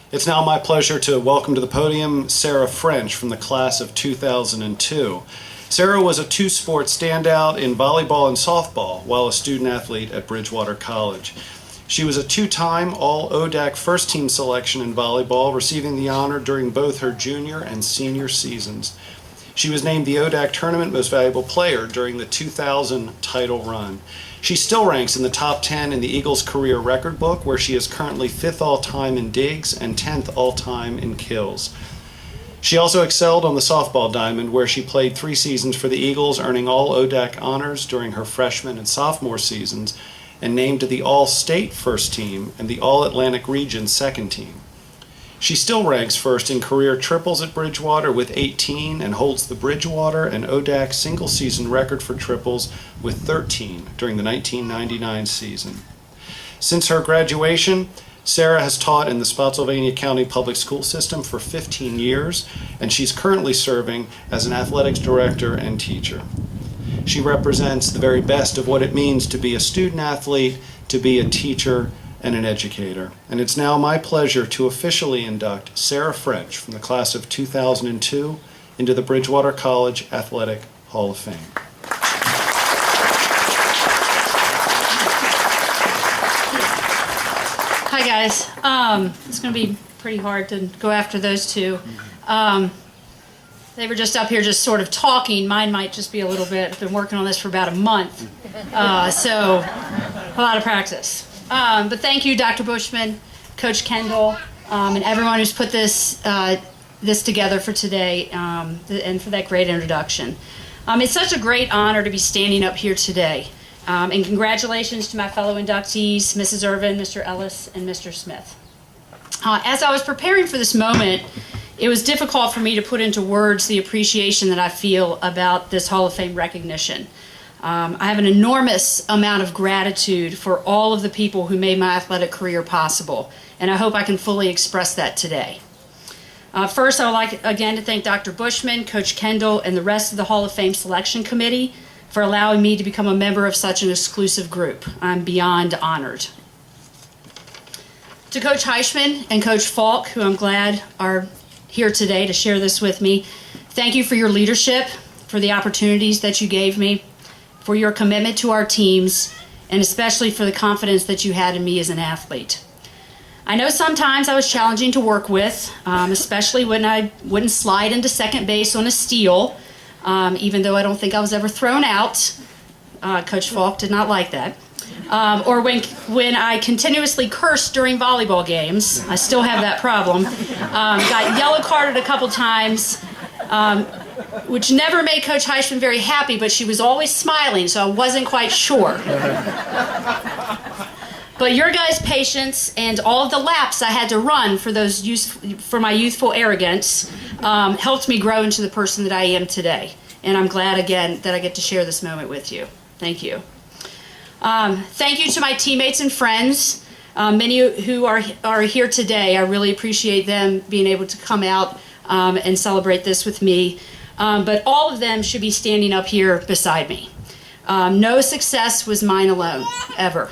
It's now my pleasure to welcome to the podium Sarah French from the class of 2002. Sarah was a two-sport standout in volleyball and softball while a student athlete at Bridgewater College. She was a two-time All-ODAC first-team selection in volleyball, receiving the honor during both her junior and senior seasons. She was named the ODAC Tournament Most Valuable Player during the 2000 title run. She still ranks in the top 10 in the Eagles' career record book, where she is currently 5th all-time in digs and 10th all-time in kills. She also excelled on the softball diamond, where she played 3 seasons for the Eagles, earning all ODAC honors during her freshman and sophomore seasons, and named to the All-State first team and the All-Atlantic Region second team. She still ranks first in career triples at Bridgewater with 18 and holds the Bridgewater and ODAC single-season record for triples with 13 during the 1999 season. Since her graduation, Sarah has taught in the Spotsylvania County Public School System for 15 years, and she's currently serving as an athletics director and teacher. She represents the very best of what it means to be a student athlete, to be a teacher, and an educator. And it's now my pleasure to officially induct Sarah French from the class of 2002 into the Bridgewater College Athletic Hall of Fame. Hi guys. It's going to be pretty hard to go after those two. They were just up here just sort of talking. Mine might just be a little bit. I've been working on this for about a month. So a lot of practice. But thank you, Dr. Bushman, Coach Kendall, and everyone who's put this together for today, and for that great introduction. It's such a great honor to be standing up here today. And congratulations to my fellow inductees, Mrs. Irvin, Mr. Ellis, and Mr. Smith. As I was preparing for this moment, it was difficult for me to put into words the appreciation that I feel about this Hall of Fame recognition. I have an enormous amount of gratitude for all of the people who made my athletic career possible, and I hope I can fully express that today. First, I would like again to thank Dr. Bushman, Coach Kendall, and the rest of the Hall of Fame Selection Committee for allowing me to become a member of such an exclusive group. I'm beyond honored. To Coach Heishman and Coach Falk, who I'm glad are here today to share this with me, thank you for your leadership, for the opportunities that you gave me, for your commitment to our teams, and especially for the confidence that you had in me as an athlete. I know sometimes I was challenging to work with, especially when I wouldn't slide into second base on a steal, even though I don't think I was ever thrown out. Coach Falk did not like that. Or when I continuously cursed during volleyball games. I still have that problem. Got yellow carded a couple times, which never made Coach Heishman very happy, but she was always smiling, so I wasn't quite sure. But your guys' patience and all of the laps I had to run for my youthful arrogance helped me grow into the person that I am today. And I'm glad, again, that I get to share this moment with you. Thank you. Thank you to my teammates and friends, many who are here today. I really appreciate them being able to come out and celebrate this with me. But all of them should be standing up here beside me. No success was mine alone, ever.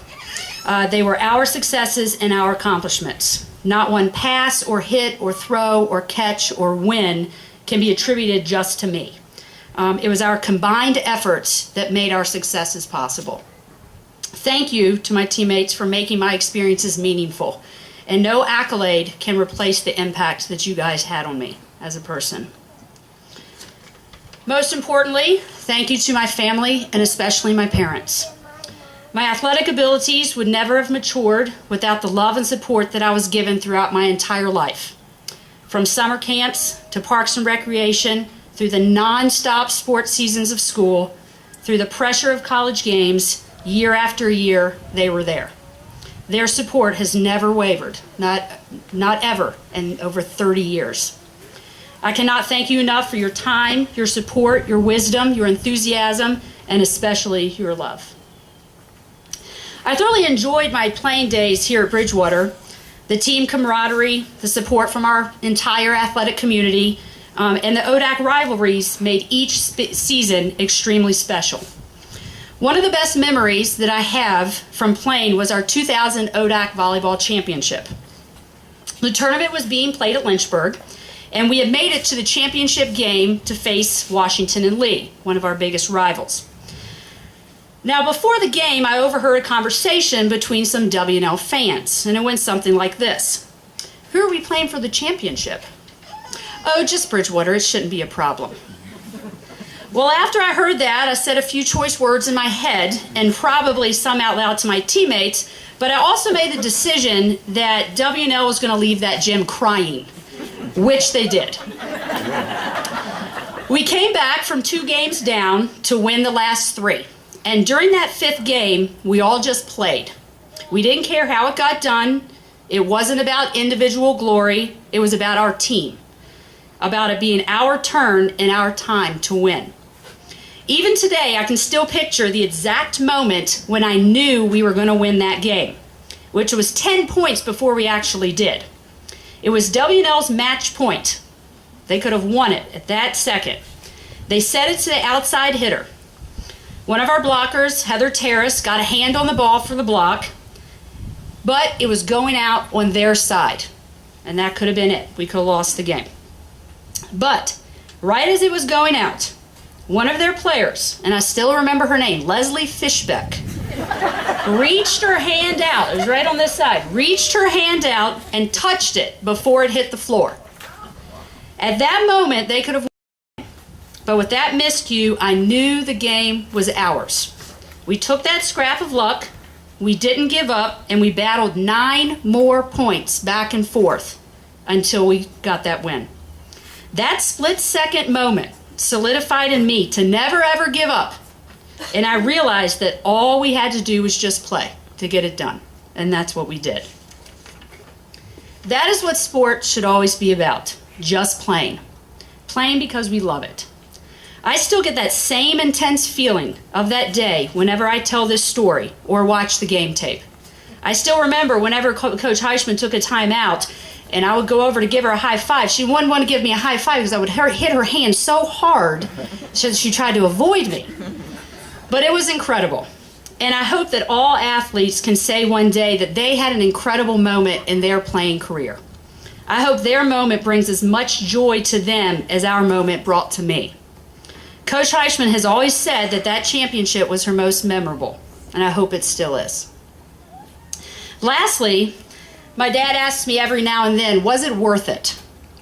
They were our successes and our accomplishments. Not one pass or hit or throw or catch or win can be attributed just to me. It was our combined efforts that made our successes possible. Thank you to my teammates for making my experiences meaningful. And no accolade can replace the impact that you guys had on me as a person. Most importantly, thank you to my family and especially my parents. My athletic abilities would never have matured without the love and support that I was given throughout my entire life. From summer camps to parks and recreation, through the non-stop sports seasons of school, through the pressure of college games, year after year, they were there. Their support has never wavered, not ever, in over 30 years. I cannot thank you enough for your time, your support, your wisdom, your enthusiasm, and especially your love. I thoroughly enjoyed my playing days here at Bridgewater. The team camaraderie, the support from our entire athletic community, and the ODAC rivalries made each season extremely special. One of the best memories that I have from playing was our 2000 ODAC Volleyball Championship. The tournament was being played at Lynchburg, and we had made it to the championship game to face Washington and Lee, one of our biggest rivals. Now, before the game, I overheard a conversation between some W&L fans, and it went something like this. Who are we playing for the championship? Oh, just Bridgewater. It shouldn't be a problem. Well, after I heard that, I said a few choice words in my head, and probably some out loud to my teammates, but I also made the decision that W&L was going to leave that gym crying, which they did. We came back from 2 games down to win the last 3. And during that 5th game, we all just played. We didn't care how it got done. It wasn't about individual glory. It was about our team, about it being our turn and our time to win. Even today, I can still picture the exact moment when I knew we were going to win that game, which was 10 points before we actually did. It was W&L's match point. They could have won it at that second. They set it to the outside hitter. One of our blockers, Heather Terrace, got a hand on the ball for the block, but it was going out on their side, and that could have been it. We could have lost the game. But right as it was going out, one of their players, and I still remember her name, Leslie Fishbeck, reached her hand out. It was right on this side. Reached her hand out and touched it before it hit the floor. At that moment, they could have won. But with that miscue, I knew the game was ours. We took that scrap of luck, we didn't give up, and we battled 9 more points back and forth until we got that win. That split-second moment solidified in me to never ever give up. And I realized that all we had to do was just play to get it done. And that's what we did. That is what sport should always be about. Just playing. Playing because we love it. I still get that same intense feeling of that day whenever I tell this story or watch the game tape. I still remember whenever Coach Heishman took a timeout and I would go over to give her a high five. She wouldn't want to give me a high five because I would hit her hand so hard she tried to avoid me. But it was incredible. And I hope that all athletes can say one day that they had an incredible moment in their playing career. I hope their moment brings as much joy to them as our moment brought to me. Coach Heishman has always said that that championship was her most memorable, and I hope it still is. Lastly, my dad asks me every now and then, was it worth it?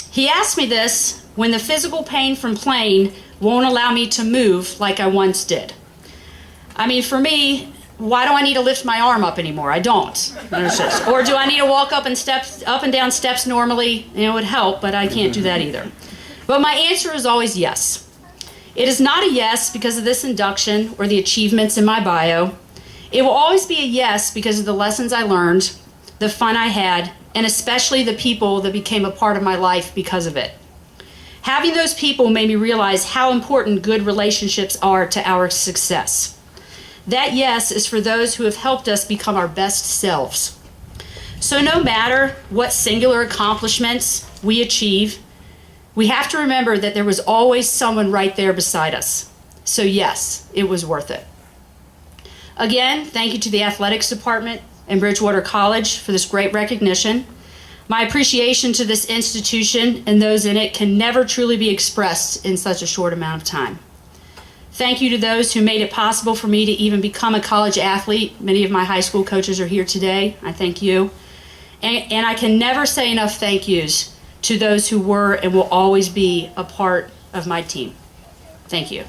He asks me this when the physical pain from playing won't allow me to move like I once did. I mean, for me, why do I need to lift my arm up anymore? I don't. Or do I need to walk up and down steps normally? It would help, but I can't do that either. But my answer is always yes. It is not a yes because of this induction or the achievements in my bio. It will always be a yes because of the lessons I learned, the fun I had, and especially the people that became a part of my life because of it. Having those people made me realize how important good relationships are to our success. That yes is for those who have helped us become our best selves. So no matter what singular accomplishments we achieve, we have to remember that there was always someone right there beside us. So yes, it was worth it. Again, thank you to the athletics department and Bridgewater College for this great recognition. My appreciation to this institution and those in it can never truly be expressed in such a short amount of time. Thank you to those who made it possible for me to even become a college athlete. Many of my high school coaches are here today. I thank you. And I can never say enough thank yous to those who were and will always be a part of my team. Thank you.